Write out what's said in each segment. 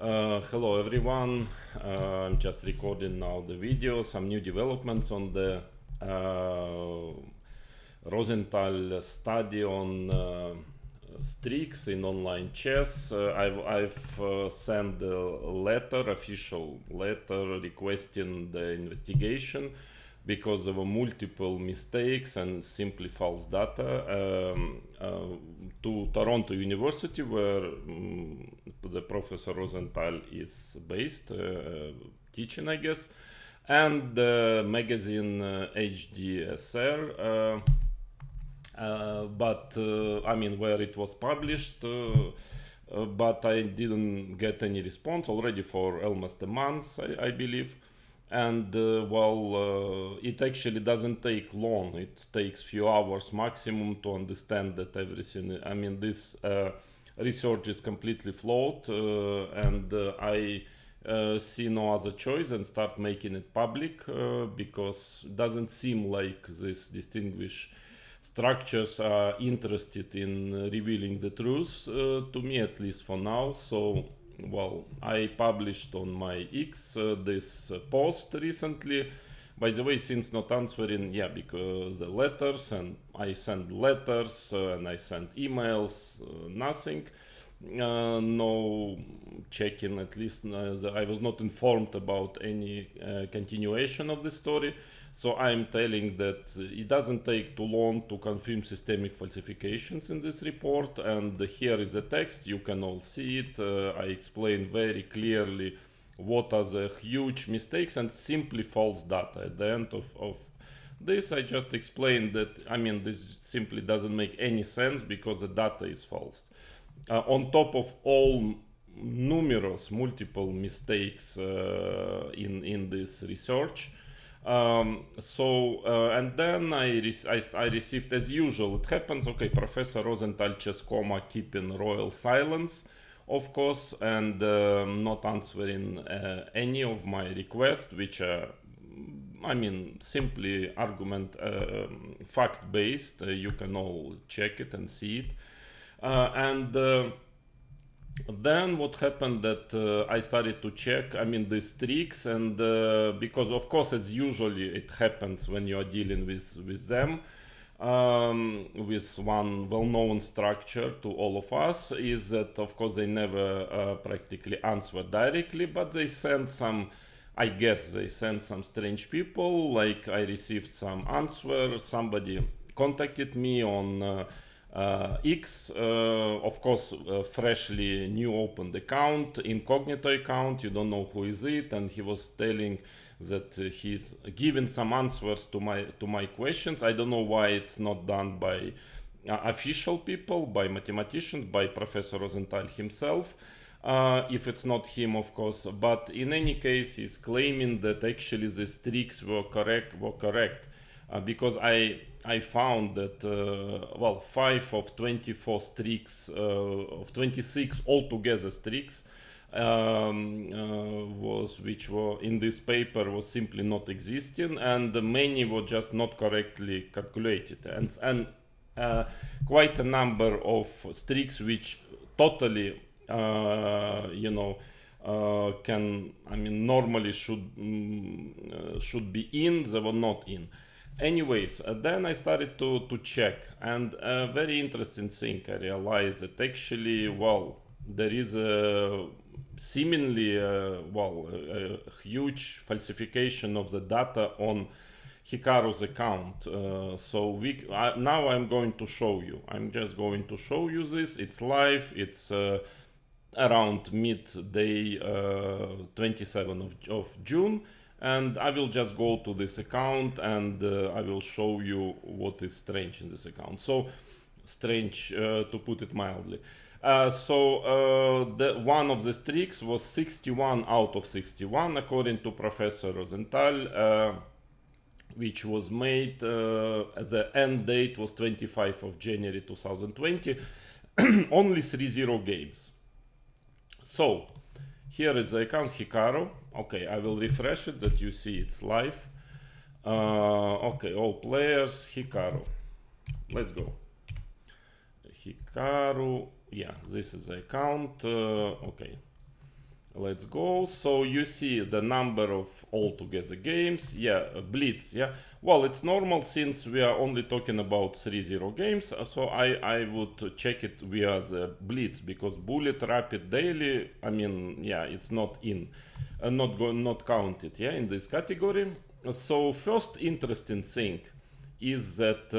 Hello everyone, I'm just recording now the video, some new developments on the Rosenthal study on streaks in online chess. I've sent a letter, official letter requesting the investigation because of multiple mistakes and simply false data to Toronto University, where the Professor Rosenthal is based, teaching, I guess, and the magazine HDSR, but I mean, where it was published, but I didn't get any response already for almost a month, I believe. And it actually doesn't take long. It takes few hours maximum to understand that everything, I mean, this research is completely flawed, and I see no other choice and start making it public, because it doesn't seem like these distinguished structures are interested in revealing the truth, to me, at least for now. So I published on my X this post recently. By the way, since not answering, because the letters, and I sent letters and I sent emails, nothing, no checking, at least I was not informed about any continuation of the story. So I'm telling that it doesn't take too long to confirm systemic falsifications in this report, and here is the text, you can all see it. I explain very clearly what are the huge mistakes and simply false data. At the end of this, I just explained that, I mean, this simply doesn't make any sense because the data is false. On top of all numerous multiple mistakes in this research. And then I received, as usual, it happens, okay, Professor Rosenthal Chesscom keeping royal silence, of course, and not answering any of my requests, which are, I mean, simply argument, fact-based. You can all check it and see it. Then what happened that I started to check, I mean, the streaks, and because of course, as usually it happens when you are dealing with them, with one well-known structure to all of us, is that of course they never practically answer directly, but they send some, I guess they send some strange people. Like I received some answer, somebody contacted me on X, of course, freshly new opened account, Incognito account, you don't know who is it, and he was telling that he's giving some answers to my questions. I don't know why it's not done by official people, by mathematicians, by Professor Rosenthal himself, if it's not him, of course. But in any case, he's claiming that actually the streaks were correct, because I found that 5 of 24 streaks, of 26 altogether streaks, which were in this paper, was simply not existing, and many were just not correctly calculated, and quite a number of streaks which totally normally should be in, they were not in. Anyways, then I started to check, and a very interesting thing, I realized that actually, there is a seemingly a huge falsification of the data on Hikaru's account. Now I'm going to show you. I'm just going to show you this. It's live. It's around midday, 27th of June. And I will just go to this account, and I will show you what is strange in this account. So strange, to put it mildly. One of the streaks was 61 out of 61, according to Professor Rosenthal, which was made, the end date was 25th of January 2020, only 3-0 games. So here is the account, Hikaru. Okay, I will refresh it that you see it's live. Okay, all players, Hikaru. Let's go. Hikaru, yeah, this is the account. Okay, let's go. So you see the number of altogether games. Yeah, blitz. Yeah, well, it's normal since we are only talking about 3-0 games. So I would check it via the blitz, because bullet rapid daily, I mean, yeah, it's not in, not counted, yeah, in this category. So first interesting thing is that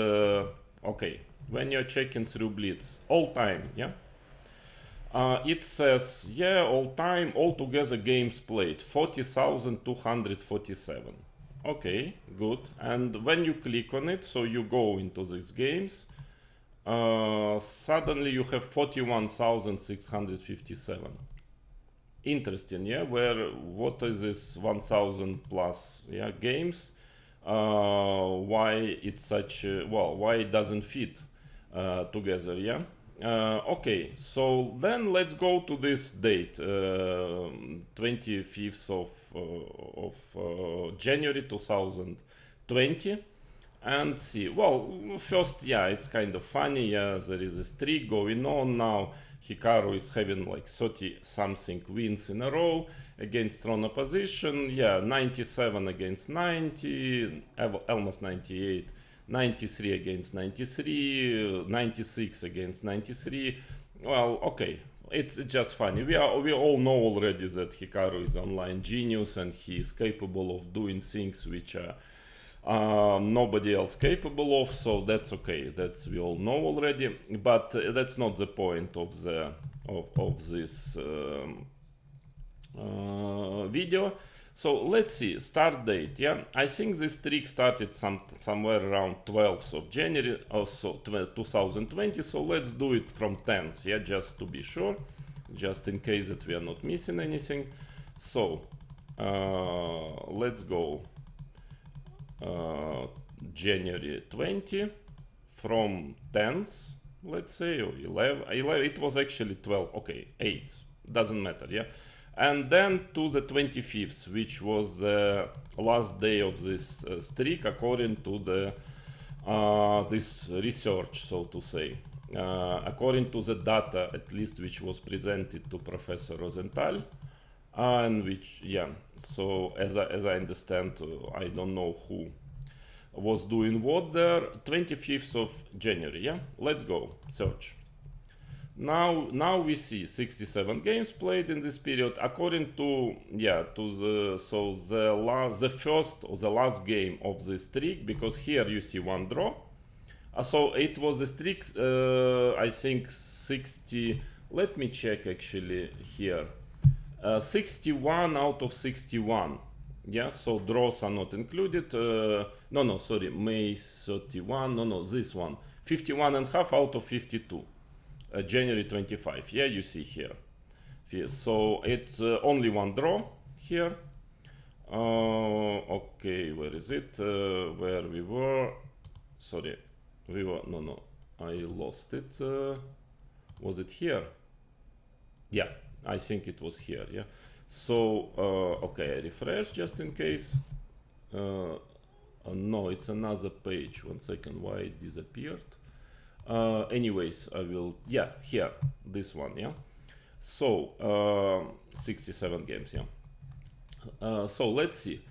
okay, when you're checking through blitz all time, yeah, it says, yeah, all time, altogether games played 40,247. Okay, good. And when you click on it, so you go into these games, suddenly you have 41,657. Interesting, yeah, where what is this 1,000 plus, yeah, games? Why it's such, well, why it doesn't fit together, yeah? Okay, so then let's go to this date, 25th of January 2020, and see. Well, first, yeah, it's kind of funny. Yeah, there is a streak going on now. Hikaru is having like 30 something wins in a row against strong opposition. Yeah, 97 against 90, almost 98. 93 against 93, 96 against 93. Well, okay, it's just funny. We all know already that Hikaru is online genius and he is capable of doing things which nobody else capable of. So that's okay. That's we all know already. But that's not the point of the of this video. So let's see, start date, yeah, I think this streak started somewhere around 12th of January, also 2020, so let's do it from 10th, yeah, just to be sure, just in case that we are not missing anything. So, let's go, January 20, from 10th, let's say, or 11, it was actually 12, okay, 8, doesn't matter, yeah. And then to the 25th, which was the last day of this streak, according to the this research, so to say, according to the data, at least, which was presented to Professor Rosenthal, and which, yeah. So as I understand, I don't know who was doing what there. 25th of January, yeah. Let's go search. Now we see 67 games played in this period, according to, yeah, to the, so the first or the last game of the streak, because here you see one draw. So it was a streak, I think 60, let me check actually here, 61 out of 61. Yeah, so draws are not included. No, sorry, May 31, no, this one, 51 and a half out of 52. January 25, yeah, you see here. So it's only one draw here. Okay, where is it? Where we were? Sorry, we were, no, I lost it. Was it here? Yeah, I think it was here, yeah. So, okay, I refresh just in case. No, it's another page. 1 second, why it disappeared? Anyways, I will, yeah, here, this one, yeah. So 67 games, yeah. So let's see,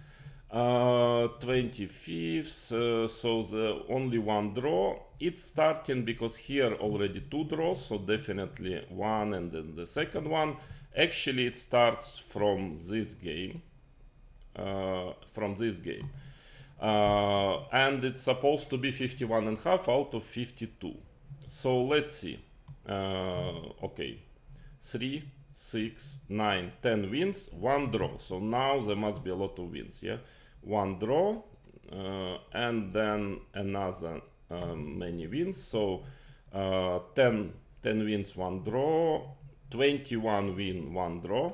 25th, so the only one draw. It's starting because here already two draws, so definitely one and then the second one. Actually it starts from this game, and it's supposed to be 51 and a half out of 52. So let's see. Okay, 3, 6, 9, 10 wins, one draw. So now there must be a lot of wins, yeah. One draw, and then another many wins. So 10 wins, one draw, 21 win, one draw.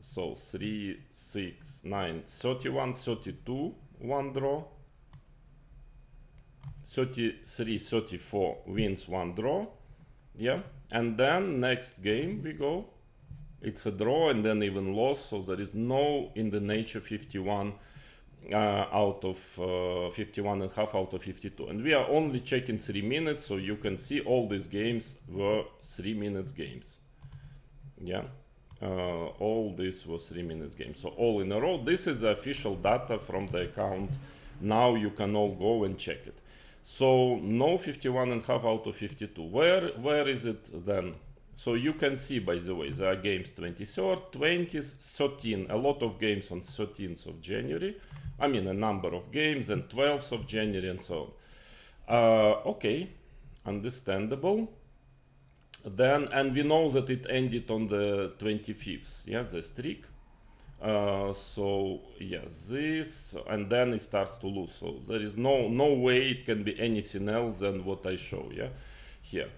So 3, 6, 9, 31, 32, one draw, 33, 34 wins, one draw, yeah. And then next game we go, it's a draw and then even loss, so there is no in the nature 51 out of 51 and a half out of 52, and we are only checking 3 minutes, so you can see all these games were 3 minutes games. Yeah, all this was 3 minutes games, so all in a row. This is the official data from the account. Now you can all go and check it. So no 51 and a half out of 52. Where is it then? So you can see, by the way, there are games 23rd, 20th, 13, a lot of games on 13th of January. I mean, a number of games, and 12th of January and so on. Okay, understandable. Then, and we know that it ended on the 25th, yeah, the streak. So yeah, this, and then it starts to lose. So there is no way it can be anything else than what I show, yeah, here.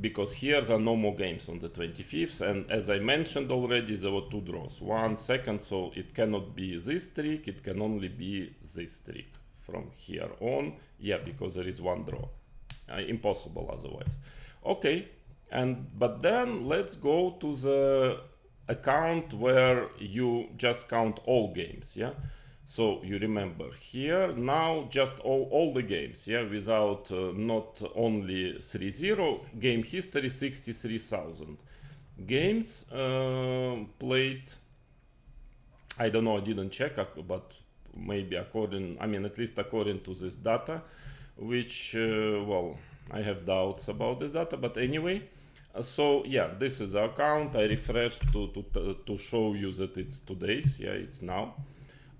Because here there are no more games on the 25th, and as I mentioned already, there were 2 draws, 1 second, so it cannot be this streak, it can only be this streak from here on, yeah, because there is 1 draw, impossible otherwise. Okay, but then let's go to the account where you just count all games, yeah. So you remember here now just all the games, yeah, without not only 3-0, game history 63,000 games played. I don't know, I didn't check, but maybe according, I mean, at least according to this data, which well, I have doubts about this data, but anyway. So yeah, this is the account. I refreshed to show you that it's today's, yeah, it's now.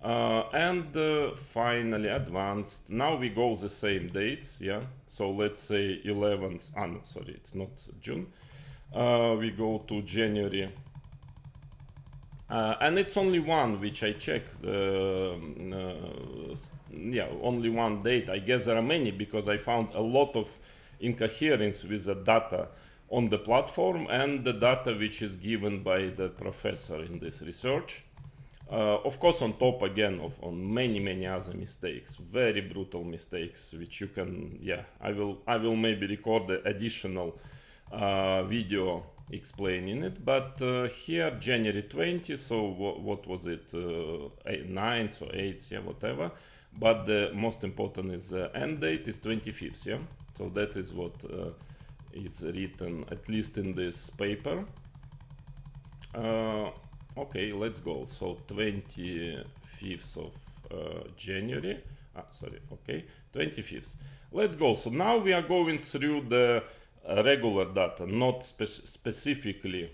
And finally advanced. Now we go the same dates, yeah. So let's say 11th. No, sorry, it's not June. We go to January, and it's only one which I checked. Yeah, only one date. I guess there are many because I found a lot of incoherence with the data on the platform and the data which is given by the professor in this research. Of course, on top again of on many other mistakes, very brutal mistakes, which you can, yeah, I will maybe record the additional video explaining it. But here January 20, so what was it, 9th or 8th, yeah, whatever. But the most important is the end date is 25th, yeah. So that is what is written, at least in this paper. Okay, let's go. So 25th of January. Sorry, okay, 25th. Let's go. So now we are going through the regular data, not specifically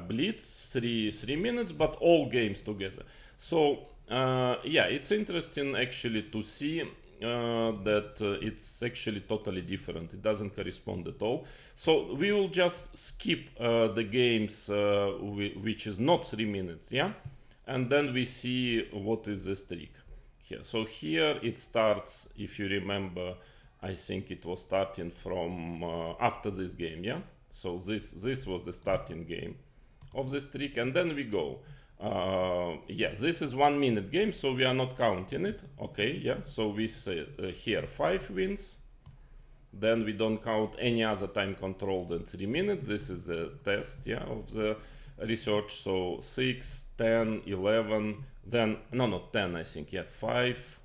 Blitz 3 minutes, but all games together. So yeah, it's interesting actually to see that it's actually totally different. It doesn't correspond at all. So we will just skip the games which is not 3 minutes, yeah, and then we see what is the streak here. So here it starts, if you remember, I think it was starting from after this game, yeah. So this was the starting game of the streak, and then we go. Yeah, this is 1 minute game, so we are not counting it. Okay, yeah, so we say here 5 wins, then we don't count any other time control than 3 minutes. This is the test, yeah, of the research. So 6, 10, 11, then no 10, I think, yeah, 5,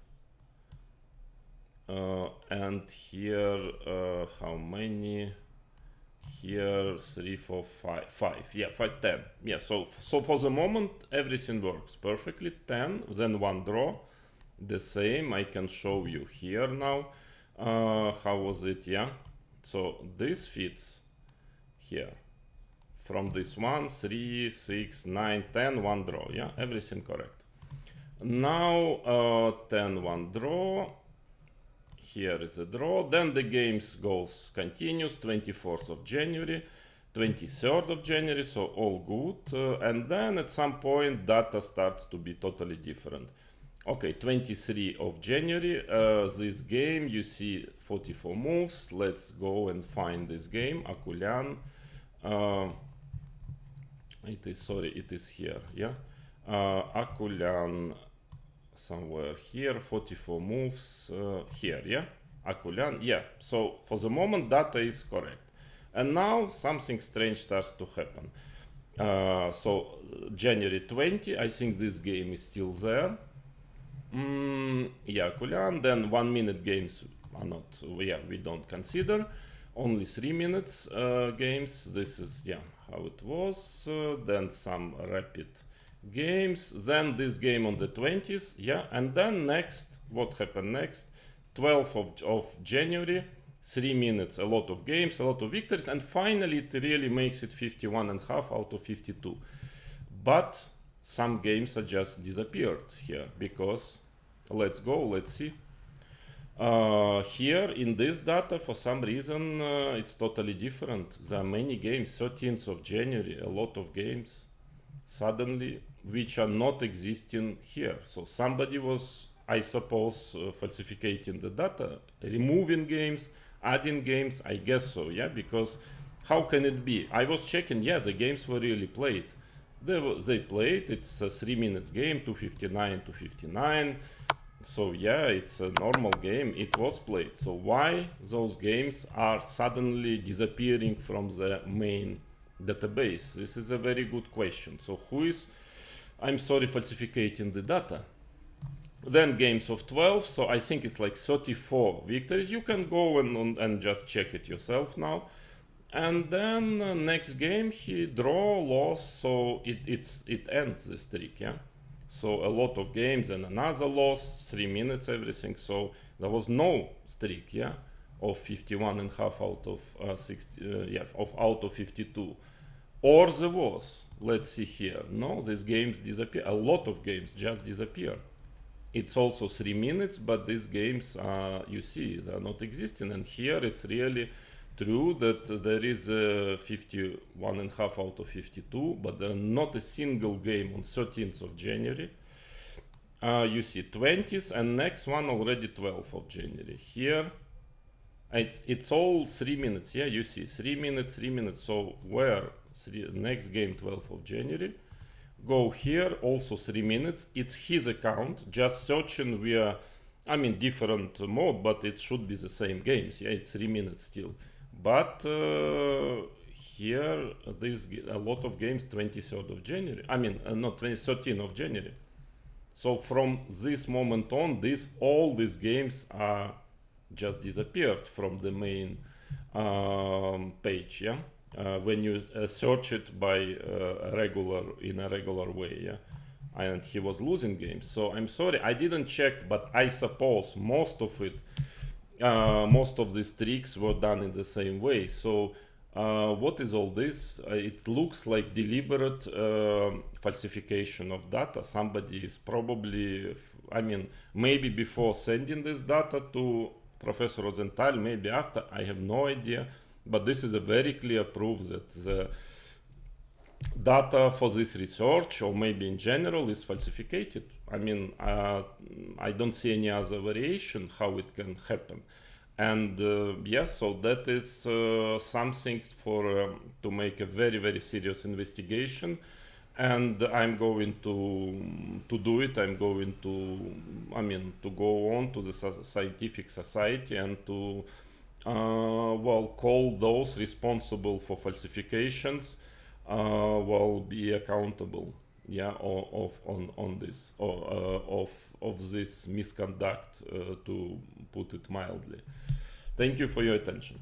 and here how many? Here 3, 4, 5, yeah, 5, 10, yeah. So for the moment everything works perfectly. 10, then 1 draw, the same. I can show you here now. How was it? Yeah, so this fits here from this one, 3, 6, 9, 10, 1 draw, yeah, everything correct. Now 10, 1 draw. Here is a draw. Then the games continues 24th of January, 23rd of January, so all good. And then at some point data starts to be totally different. Okay, 23 of January, this game, you see 44 moves. Let's go and find this game, Akulian. It is here, yeah. Akulian, somewhere here, 44 moves, here, yeah, Akulian, yeah. So for the moment data is correct, and now something strange starts to happen. So January 20, I think this game is still there. Yeah, Kulian. Then 1 minute games are not, yeah, we don't consider. Only 3 minutes games. This is, yeah, how it was. Then some rapid games. Then this game on the 20th, yeah. And then next, what happened next? 12th of January, 3 minutes, a lot of games, a lot of victories, and finally it really makes it 51.5 out of 52. But some games are just disappeared here because, let's go, let's see. Here in this data, for some reason, it's totally different. There are many games, 13th of January, a lot of games suddenly, which are not existing here. So somebody was, I suppose, falsificating the data, removing games, adding games, I guess so, yeah, because how can it be? I was checking, yeah, the games were really played. They played, it's a 3 minutes game, 259 to 59. So yeah, it's a normal game, it was played. So why those games are suddenly disappearing from the main database? This is a very good question. So who is, I'm sorry, falsificating the data? Then games of 12, so I think it's like 34 victories. You can go and just check it yourself now. And then next game he draw, loss, so it ends the streak, yeah. So a lot of games and another loss, 3 minutes, everything. So there was no streak, yeah, of 51.5 out of 60, yeah, out of 52. Or there was. Let's see here. No, these games disappear. A lot of games just disappear. It's also 3 minutes, but these games, you see, they are not existing. And here it's really true that there is 51.5 out of 52, but there are not a single game on 13th of January. You see 20th, and next one already 12th of January. Here, it's all 3 minutes. Yeah, you see 3 minutes, 3 minutes. So where next game 12th of January? Go here, also 3 minutes. It's his account. Just searching via, I mean, different mode, but it should be the same games. Yeah, it's 3 minutes still. But here, there's a lot of games 23rd of January. I mean, not 13th of January. So from this moment on, all these games are just disappeared from the main page. Yeah, when you search it by in a regular way. Yeah, and he was losing games. So I'm sorry, I didn't check, but I suppose most of it. Most of these tricks were done in the same way. So what is all this? It looks like deliberate falsification of data. Somebody is probably, I mean, maybe before sending this data to Professor Rosenthal, maybe after, I have no idea. But this is a very clear proof that the data for this research, or maybe in general, is falsified. I mean, I don't see any other variation how it can happen. And yes, so that is something for to make a very, very serious investigation. And I'm going to do it. I'm going to, I mean, to go on to the scientific society and to well, call those responsible for falsifications will be accountable, yeah, on this, or of this misconduct, to put it mildly. Thank you for your attention.